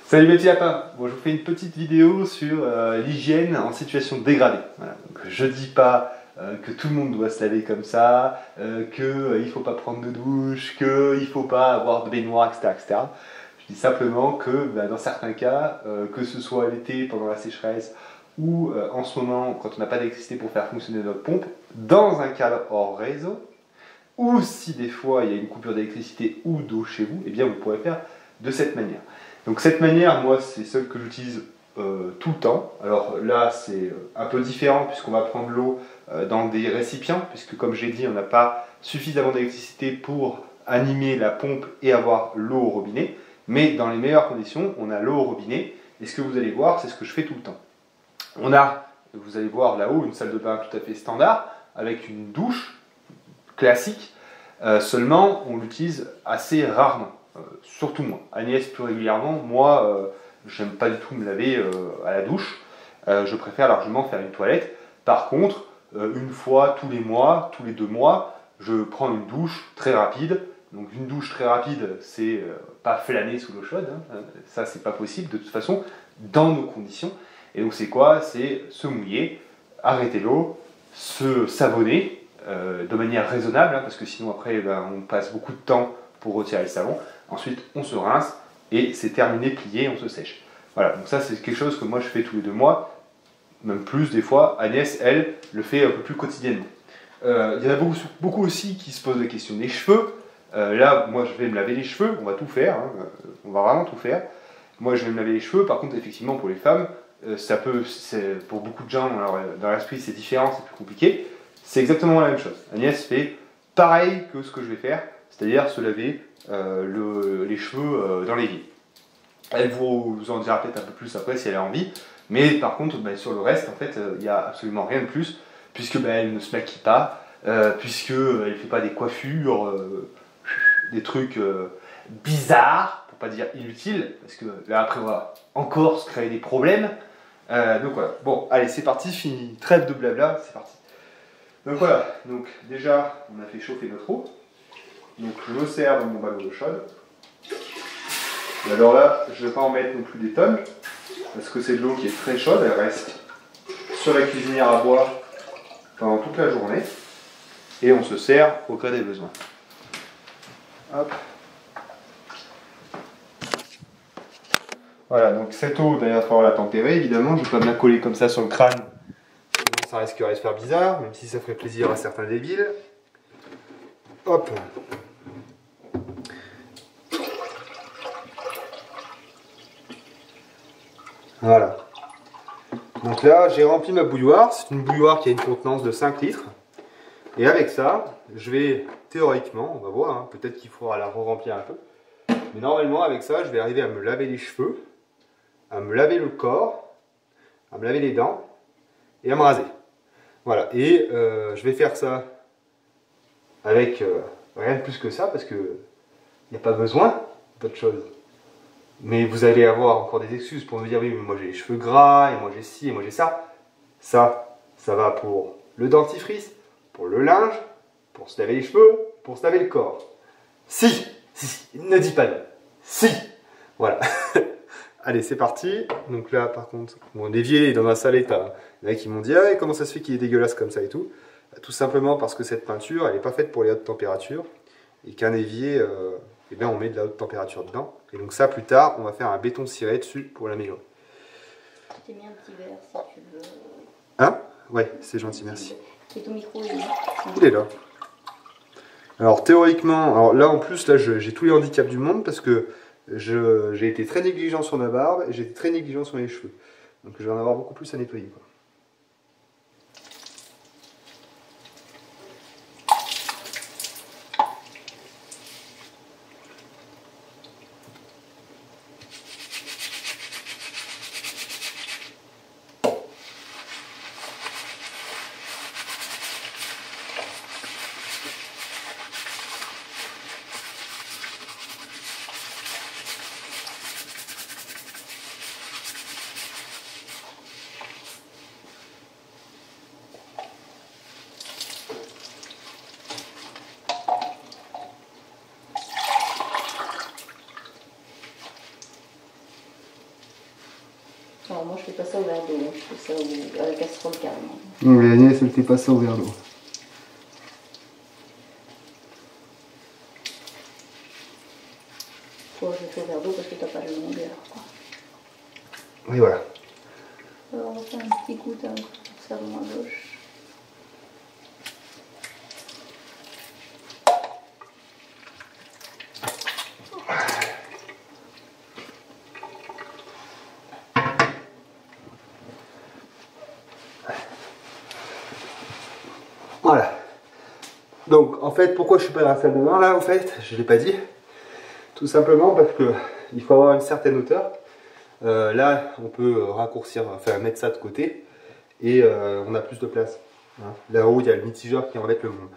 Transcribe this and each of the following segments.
Salut mes petits lapins. Bon, je vous fais une petite vidéo sur l'hygiène en situation dégradée. Voilà. Donc, je dis pas que tout le monde doit se laver comme ça, qu'il ne faut pas prendre de douche, qu'il ne faut pas avoir de baignoire, etc., etc. Je dis simplement que dans certains cas, que ce soit l'été pendant la sécheresse ou en ce moment quand on n'a pas d'électricité pour faire fonctionner notre pompe, dans un cadre hors réseau, ou si des fois il y a une coupure d'électricité ou d'eau chez vous, eh bien vous pourrez faire de cette manière. Donc cette manière, moi, c'est celle que j'utilise tout le temps. Alors là, c'est un peu différent puisqu'on va prendre l'eau dans des récipients, puisque comme j'ai dit, on n'a pas suffisamment d'électricité pour animer la pompe et avoir l'eau au robinet. Mais dans les meilleures conditions, on a l'eau au robinet. Et ce que vous allez voir, c'est ce que je fais tout le temps. On a, vous allez voir là-haut, une salle de bain tout à fait standard, avec une douche classique. Seulement, on l'utilise assez rarement. Surtout moi. Agnès plus régulièrement. Moi, j'aime pas du tout me laver à la douche. Je préfère largement faire une toilette. Par contre, une fois tous les mois, tous les 2 mois, je prends une douche très rapide. Donc une douche très rapide, c'est pas flâner sous l'eau chaude. Hein. Ça, c'est pas possible de toute façon dans nos conditions. Et donc c'est quoi? C'est se mouiller, arrêter l'eau, se savonner de manière raisonnable, hein, parce que sinon après on passe beaucoup de temps pour retirer le savon. Ensuite, on se rince et c'est terminé, plié, on se sèche. Voilà, donc ça c'est quelque chose que moi je fais tous les 2 mois, même plus des fois. Agnès, elle, le fait un peu plus quotidiennement. Il y en a beaucoup aussi qui se posent la question des cheveux. Là, moi je vais me laver les cheveux, on va tout faire, hein, on va vraiment tout faire. Moi je vais me laver les cheveux, par contre effectivement pour les femmes, ça peut, pour beaucoup de gens dans l'esprit c'est différent, c'est plus compliqué. C'est exactement la même chose. Agnès fait pareil que ce que je vais faire, c'est-à-dire se laver les cheveux dans l'évier. Elle vous en dira peut-être un peu plus après si elle a envie, mais par contre sur le reste en fait il n'y a absolument rien de plus, puisque elle ne se maquille pas, puisqu'elle ne fait pas des coiffures, des trucs bizarres, pour pas dire inutiles, parce que là après on va encore se créer des problèmes. Donc voilà, bon allez c'est parti, fini, trêve de blabla, c'est parti. Donc voilà, donc déjà on a fait chauffer notre eau. Donc je me sers dans mon ballon d'eau chaude. Et alors là, je ne vais pas en mettre non plus des tonnes, parce que c'est de l'eau qui est très chaude, elle reste sur la cuisinière à boire pendant toute la journée. Et on se sert au cas des besoins. Hop. Voilà, donc cette eau, d'ailleurs, il va falloir la tempérer, évidemment. Je ne vais pas me la coller comme ça sur le crâne, sinon ça risquerait de faire bizarre, même si ça ferait plaisir à certains débiles. Hop. Voilà. Donc là, j'ai rempli ma bouilloire. C'est une bouilloire qui a une contenance de 5 litres. Et avec ça, je vais, théoriquement, on va voir, hein, peut-être qu'il faudra la re-remplir un peu. Mais normalement, avec ça, je vais arriver à me laver les cheveux, à me laver le corps, à me laver les dents et à me raser. Voilà. Et je vais faire ça avec rien de plus que ça, parce qu'il n'y a pas besoin d'autre chose. Mais vous allez avoir encore des excuses pour me dire oui mais moi j'ai les cheveux gras, et moi j'ai ci, et moi j'ai ça. Ça va pour le dentifrice, pour le linge, pour se laver les cheveux, pour se laver le corps. Si, ne dis pas non. Si, voilà. Allez c'est parti. Donc là par contre, mon évier est dans un sale état. Il y en a qui m'ont dit ah comment ça se fait qu'il est dégueulasse comme ça et tout. Tout simplement parce que cette peinture elle n'est pas faite pour les hautes températures. Et qu'un évier, eh bien on met de la haute température dedans. Et donc ça, plus tard, on va faire un béton ciré dessus pour l'améliorer. Je t'ai mis un petit verre si tu veux. Hein? Ouais, c'est gentil, merci. Et ton micro, il est là. Alors théoriquement, alors là en plus, là j'ai tous les handicaps du monde parce que j'ai été très négligent sur ma barbe et j'ai été très négligent sur mes cheveux. Donc je vais en avoir beaucoup plus à nettoyer, quoi. pas ça au verre d'eau, je fais ça à la casserole carrément. Non, mais Agnès, elle fait pas ça au verre d'eau. Toi, je fais au verre d'eau parce que t'as pas de longueur, quoi. Oui, voilà. Alors, on va faire un petit goût d'un savon à gauche. Voilà. Donc, en fait, pourquoi je suis pas dans la salle de bain là, en fait, je l'ai pas dit. Tout simplement parce que il faut avoir une certaine hauteur. Là, on peut raccourcir, enfin mettre ça de côté et on a plus de place. Hein. Là-haut, il y a le mitigeur qui embête le monde.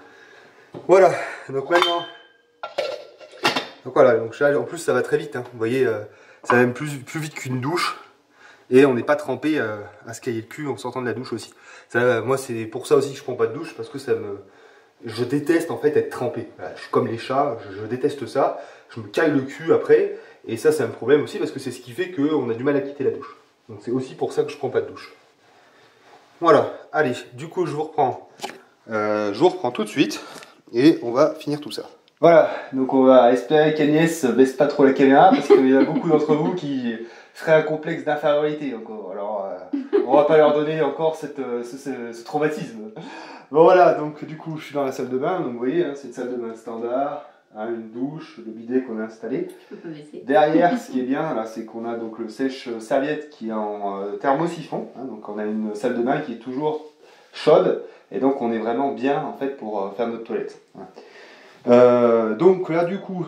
Voilà. Donc maintenant, donc voilà. Donc là, en plus, ça va très vite. Hein. Vous voyez, ça va même plus vite qu'une douche. Et on n'est pas trempé à se cailler le cul en sortant de la douche aussi. Ça, moi, c'est pour ça aussi que je prends pas de douche parce que je déteste en fait être trempé. Voilà, je suis comme les chats, je déteste ça. Je me caille le cul après. Et ça, c'est un problème aussi parce que c'est ce qui fait qu'on a du mal à quitter la douche. Donc c'est aussi pour ça que je prends pas de douche. Voilà, allez, du coup je vous reprends tout de suite et on va finir tout ça. Voilà, donc on va espérer qu'Agnès baisse pas trop la caméra parce qu'il y a beaucoup d'entre vous qui seraient un complexe d'infériorité encore. Alors on va pas leur donner encore ce traumatisme. Bon voilà, donc du coup je suis dans la salle de bain, donc vous voyez, hein, c'est une salle de bain standard. Hein, une douche, le bidet qu'on a installé. Derrière, ce qui est bien, là, c'est qu'on a donc le sèche-serviette qui est en thermosiphon. Hein, donc on a une salle de bain qui est toujours chaude. Et donc on est vraiment bien en fait pour faire notre toilette. Voilà. Donc là du coup,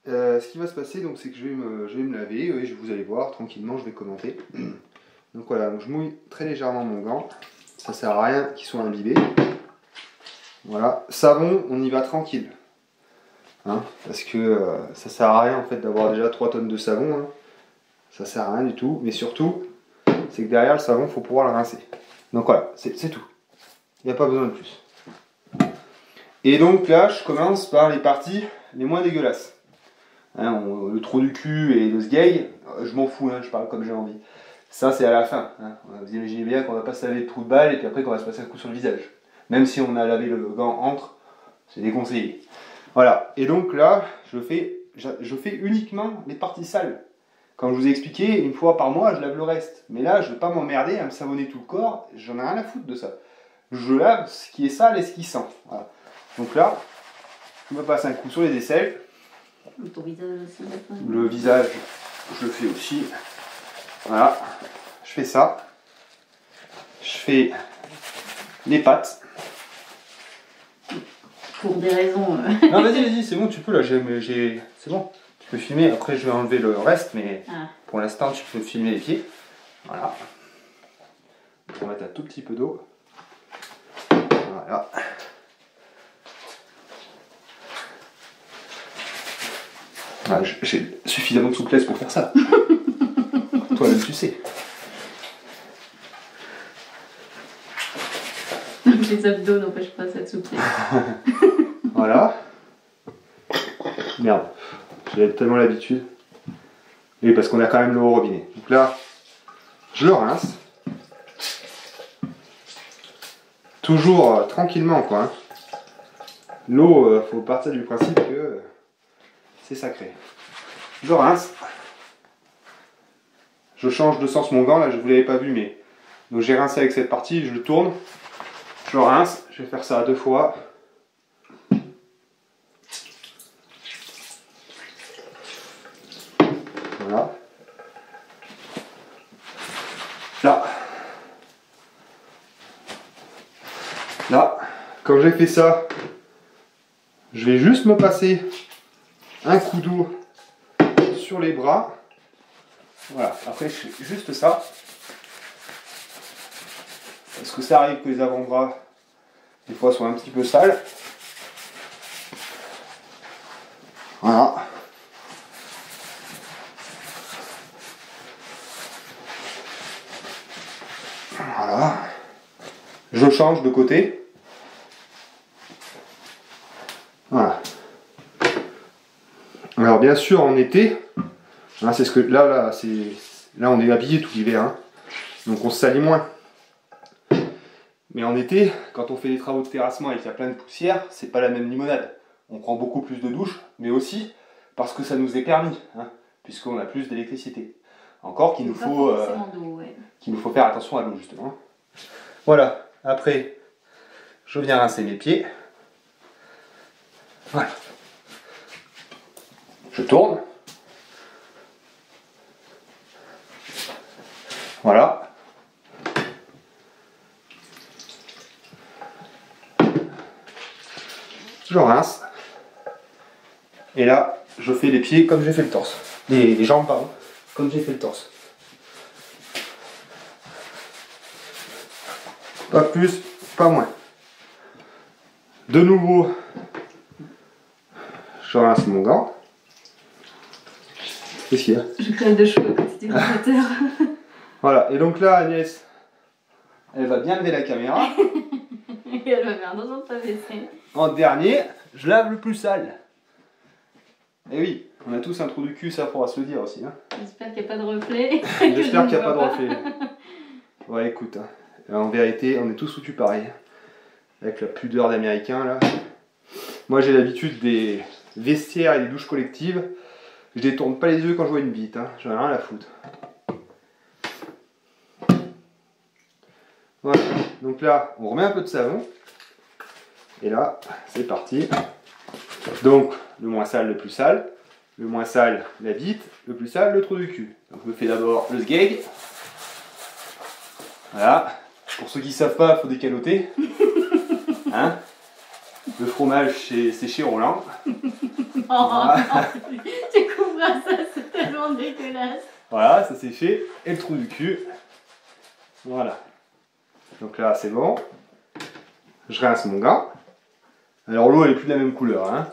ce qui va se passer, c'est que je vais me laver. Et vous allez voir, tranquillement, je vais commenter. Donc voilà, donc je mouille très légèrement mon gant. Ça sert à rien qu'il soit imbibé. Voilà, savon, on y va tranquille. Hein, parce que ça sert à rien en fait d'avoir déjà 3 tonnes de savon. Hein. Ça sert à rien du tout. Mais surtout, c'est que derrière le savon, il faut pouvoir le rincer. Donc voilà, c'est tout. Il n'y a pas besoin de plus. Et donc là, je commence par les parties les moins dégueulasses. Hein, le trou du cul et le sgeg, je m'en fous, hein, je parle comme j'ai envie. Ça, c'est à la fin. Hein. Vous imaginez bien qu'on va pas se laver le trou de balle et puis après qu'on va se passer un coup sur le visage. Même si on a lavé le gant entre, c'est déconseillé. Voilà, et donc là, je fais uniquement les parties sales. Comme je vous ai expliqué, une fois par mois, je lave le reste. Mais là, je ne vais pas m'emmerder à me savonner tout le corps, j'en ai rien à foutre de ça. Je lave ce qui est sale et ce qui sent. Voilà. Donc là, je me passe un coup sur les aisselles. Ton visage aussi. Le visage, je le fais aussi. Voilà, je fais ça. Je fais les pattes. Pour des raisons. Non, vas-y, c'est bon, tu peux là, c'est bon. Tu peux filmer, après je vais enlever le reste, mais pour l'instant tu peux filmer les pieds. Voilà. On va mettre un tout petit peu d'eau. Voilà. Ah, j'ai suffisamment de souplesse pour faire ça. Toi-même tu sais. Les abdos n'empêchent pas cette souplesse. Voilà. Merde. J'ai tellement l'habitude. Et parce qu'on a quand même l'eau au robinet. Donc là, je le rince. Toujours tranquillement quoi. Hein. L'eau, faut partir du principe que c'est sacré. Je rince. Je change de sens mon gant, là je vous l'avais pas vu mais. Donc j'ai rincé avec cette partie, je le tourne. Je rince, je vais faire ça 2 fois. Voilà. Là, quand j'ai fait ça, je vais juste me passer un coup d'eau sur les bras. Voilà, après je fais juste ça. Parce que ça arrive que les avant-bras, des fois, soient un petit peu sales. Voilà. Voilà. Je change de côté. Voilà. Alors bien sûr en été, hein, c'est ce que là c'est Là, on est habillé tout l'hiver, hein. Donc on se salit moins. Mais en été, quand on fait des travaux de terrassement et qu'il y a plein de poussière, c'est pas la même limonade. On prend beaucoup plus de douches, mais aussi parce que ça nous est permis, hein, puisqu'on a plus d'électricité. Encore qu'il nous faut faire attention à l'eau, justement. Voilà, après, je viens rincer mes pieds. Voilà. Je tourne. Voilà. Je rince. Et là, je fais les pieds comme j'ai fait le torse. Les jambes, pardon, comme j'ai fait le torse. Pas plus, pas moins. De nouveau, je rince mon gant. Qu'est-ce qu'il y a? Je crève de cheveux quand c'était ordinateur. Voilà, et donc là, Agnès, elle va bien lever la caméra. Et elle va faire dans son vaisselle. En dernier, je lave le plus sale. Et oui, on a tous un trou du cul, ça pourra se le dire aussi. Hein. J'espère qu'il n'y a pas de reflet. J'espère qu'il n'y a pas de reflet. Ouais, écoute, hein, en vérité, on est tous foutus pareil. Avec la pudeur d'américain, là. Moi, j'ai l'habitude des vestiaires et des douches collectives. Je détourne pas les yeux quand je vois une bite, hein. J'en ai rien à foutre. Voilà, donc là, on remet un peu de savon. Et là, c'est parti. Donc, le moins sale, le plus sale. Le moins sale, la bite. Le plus sale, le trou du cul. Donc, je me fais d'abord le sgeg. Voilà. Pour ceux qui ne savent pas, il faut décaloter. Hein? Le fromage, c'est chez Roland. Voilà. Tu couvres ça, c'est tellement dégueulasse. Voilà, ça c'est fait. Et le trou du cul. Voilà. Donc là, c'est bon. Je rince mon gant. Alors l'eau, elle est plus de la même couleur. Hein.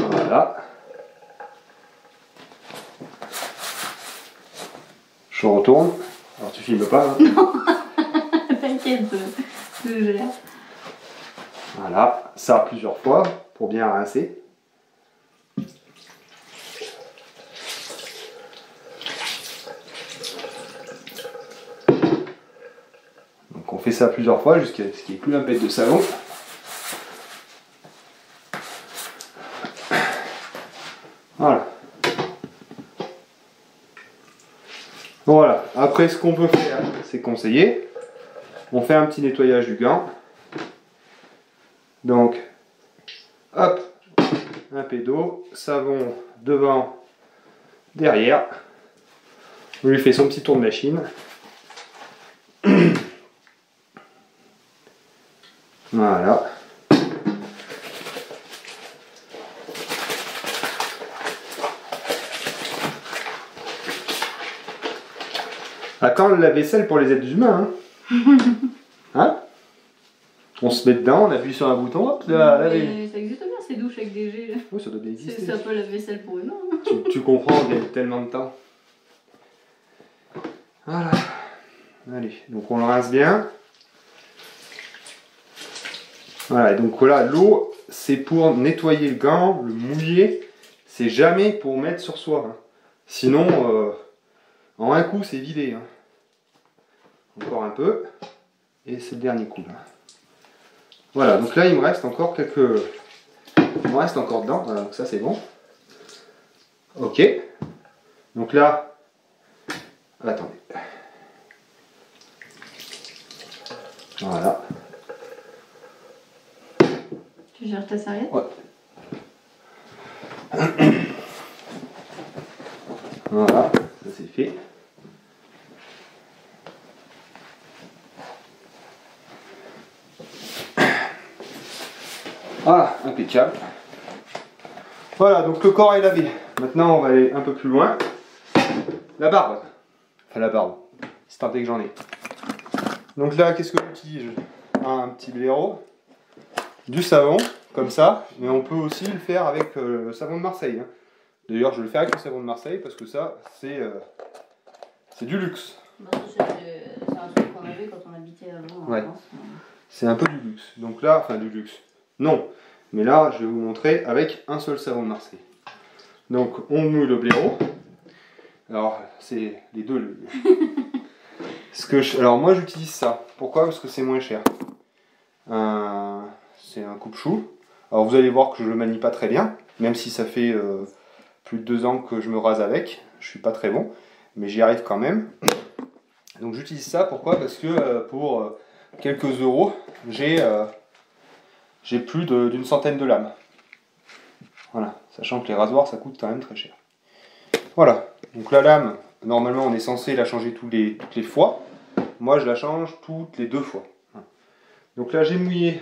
Voilà. Je retourne. Alors tu filmes pas. Hein. Non. T'inquiète, je gère. Voilà, ça plusieurs fois pour bien rincer. Donc on fait ça plusieurs fois jusqu'à ce qu'il n'y ait plus un pet de savon. Voilà. Voilà, après ce qu'on peut faire, c'est conseiller. On fait un petit nettoyage du gant. Donc, hop, un peu d'eau, savon devant, derrière. On lui fait son petit tour de machine. Voilà. Attends, la vaisselle pour les êtres humains. Hein, hein? On se met dedans, on appuie sur un bouton, hop, là, laver. Ça existe bien ces douches avec des jets. Oui, ça doit bien exister. C'est un peu la vaisselle pour humains. Tu comprends, il y a tellement de temps. Voilà. Allez, donc on le rince bien. Voilà, et donc voilà, l'eau, c'est pour nettoyer le gant, le mouiller. C'est jamais pour mettre sur soi. Hein. Sinon, en un coup, c'est vidé. Hein. Encore un peu. Et c'est le dernier coup. Là. Voilà, donc là, il me reste encore quelques... Il me reste encore dedans. Voilà, donc ça, c'est bon. Ok. Donc là... Attendez. Voilà. Tu gères ta serviette? Ouais. Voilà, ça c'est fait. Voilà, impeccable. Voilà, donc le corps est lavé. Maintenant, on va aller un peu plus loin. La barbe. Enfin, la barbe. C'est tant que j'en ai. Donc là, qu'est-ce que j'utilise? Un petit blaireau. Du savon, comme ça. Mais on peut aussi le faire avec le savon de Marseille. Hein. D'ailleurs, je vais le faire avec le savon de Marseille parce que ça, c'est C'est du luxe. Bah, c'est un truc qu'on avait quand on habitait à Londres. Ouais. C'est un peu du luxe. Donc là, enfin du luxe. Non. Mais là, je vais vous montrer avec un seul savon de Marseille. Donc on mouille le blaireau. Alors, c'est les deux. Alors moi j'utilise ça. Pourquoi? Parce que c'est moins cher. C'est un coupe-chou. Alors vous allez voir que je le manie pas très bien. Même si ça fait plus de 2 ans que je me rase avec. Je suis pas très bon. Mais j'y arrive quand même. Donc j'utilise ça. Pourquoi? Parce que pour quelques euros, j'ai plus d'une centaine de lames. Voilà. Sachant que les rasoirs ça coûte quand même très cher. Voilà. Donc la lame, normalement on est censé la changer toutes les fois. Moi je la change toutes les 2 fois. Donc là j'ai mouillé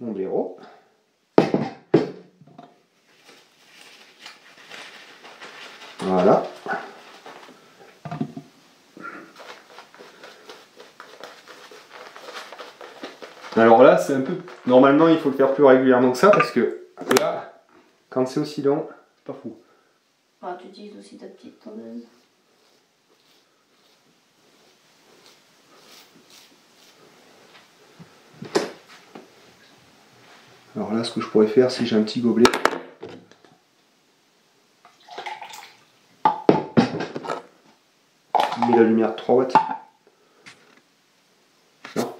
mon blaireau. Voilà. Alors là c'est un peu... Normalement il faut le faire plus régulièrement que ça parce que là, quand c'est aussi long, c'est pas fou. Ah, tu utilises aussi ta petite tondeuse. Alors là ce que je pourrais faire si j'ai un petit gobelet. Je mets la lumière de 3 watts. Non.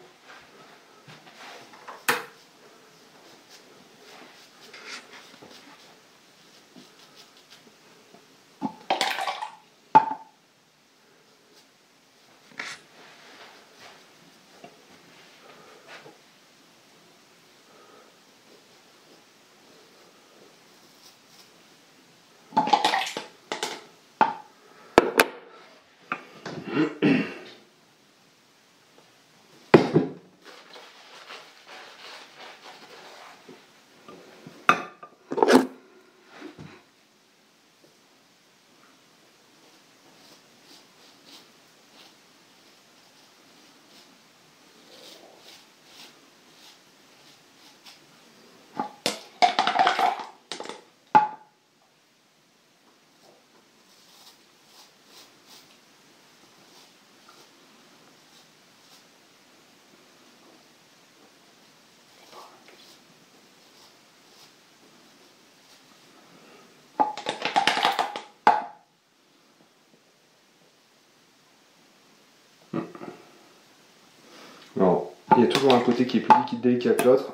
Alors, il y a toujours un côté qui est plus délicat que l'autre.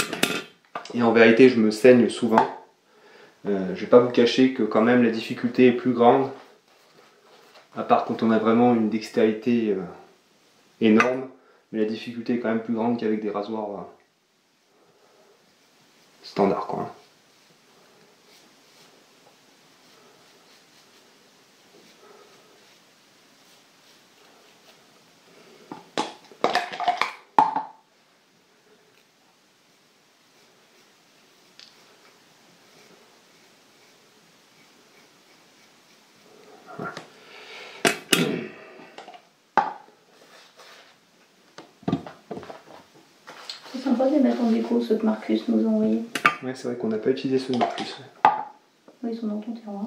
Et en vérité, je me saigne souvent. Je vais pas vous cacher que quand même la difficulté est plus grande. À part quand on a vraiment une dextérité énorme. Mais la difficulté est quand même plus grande qu'avec des rasoirs standards, quoi. C'est sympa de les mettre en déco, ceux que Marcus nous a envoyés. Ouais, c'est vrai qu'on n'a pas utilisé ceux de Marcus. Oui, ils sont dans ton tiroir.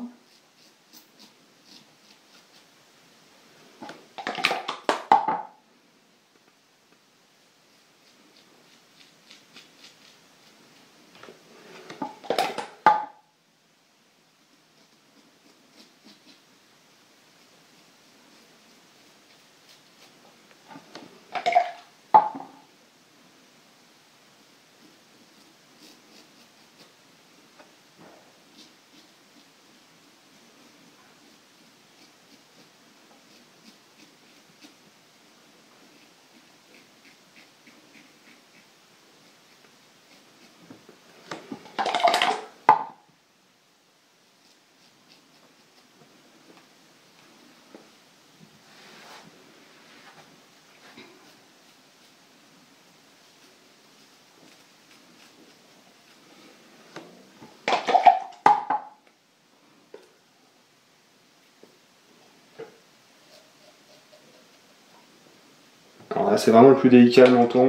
Alors là, c'est vraiment le plus délicat, le menton.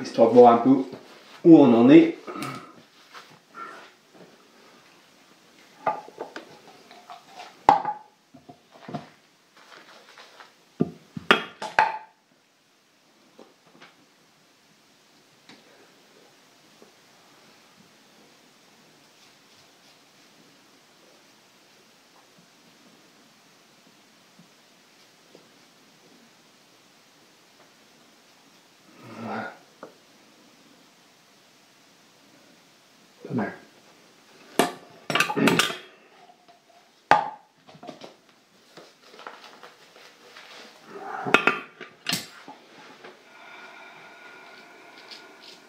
histoire de voir un peu où on en est. Pas mal.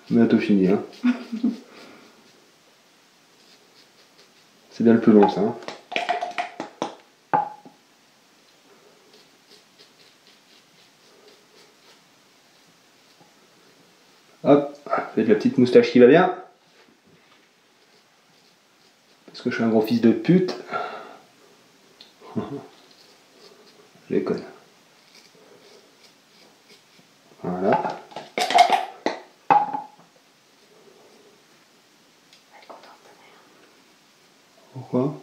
Bientôt fini, hein. C'est bien le plus long, ça. Hein. Hop, faites la petite moustache qui va bien. Parce que je suis un gros fils de pute. Je déconne. Voilà. Pourquoi?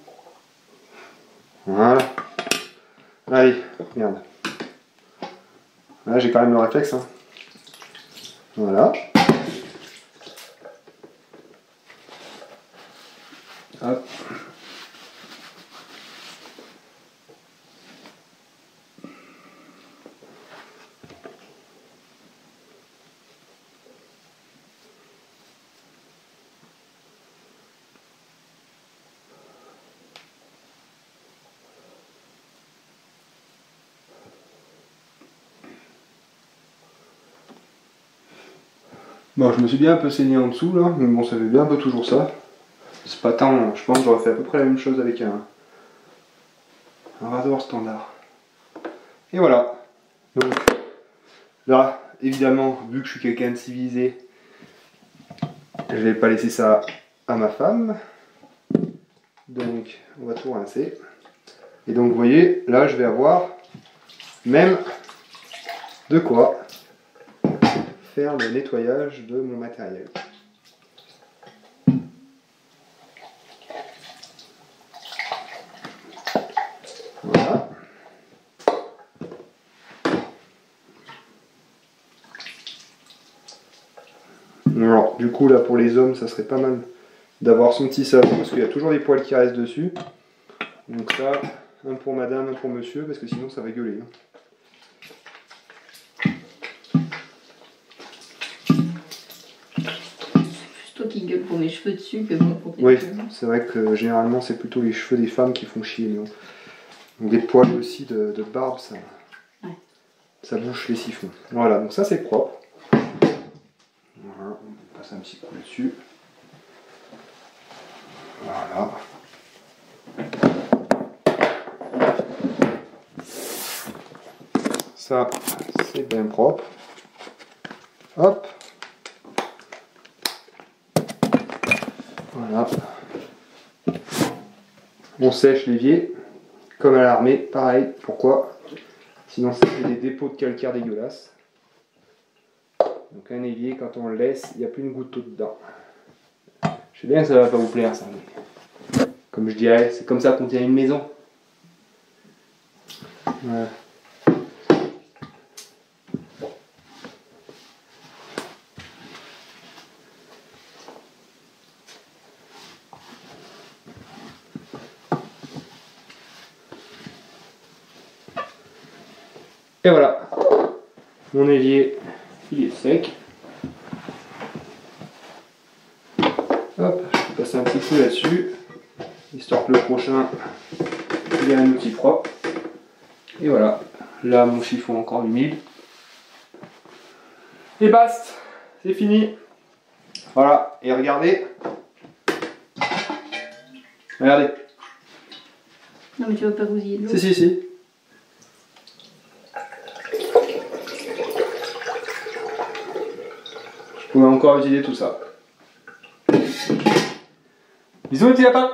Voilà. Allez, regarde. Là, j'ai quand même le réflexe. Hein. Voilà. Hop. Bon, je me suis bien un peu saigné en dessous là, mais bon, ça fait bien un peu toujours ça. C'est pas tant, je pense que j'aurais fait à peu près la même chose avec un rasoir standard. Et voilà. Donc là, évidemment, vu que je suis quelqu'un de civilisé, je vais pas laisser ça à ma femme. Donc, on va tout rincer. Et donc, vous voyez, là, je vais avoir même de quoi faire le nettoyage de mon matériel. Voilà. Alors, du coup, là, pour les hommes, ça serait pas mal d'avoir son petit savon, parce qu'il y a toujours des poils qui restent dessus. Donc ça, un pour madame, un pour monsieur, parce que sinon ça va gueuler. C'est toi qui gueule pour mes cheveux dessus que moi pour tes Oui, cheveux. c'est vrai que généralement c'est plutôt les cheveux des femmes qui font chier. Mais donc des poils aussi de barbe, ça, ouais. Ça bouche les siphons. Voilà, donc ça c'est propre. Voilà, on passe un petit coup dessus. Voilà. Ça, c'est bien propre. Hop. Voilà. On sèche l'évier, comme à l'armée, pareil. Pourquoi? Sinon ça fait des dépôts de calcaire dégueulasses. Donc un évier, quand on le laisse, il n'y a plus une goutte d'eau dedans. Je sais bien que ça va pas vous plaire ça, mais comme je dirais, c'est comme ça qu'on tient une maison. Voilà. Et voilà, mon évier, il est sec. Hop, je passe un petit coup là-dessus, histoire que le prochain, il ait un outil propre. Et voilà, là mon chiffon encore humide. Et basta, c'est fini. Voilà, et regardez. Regardez. Non mais tu vas pas bousiller de l'eau. Si. Je pourrais encore utiliser tout ça. Bisous les petits lapins!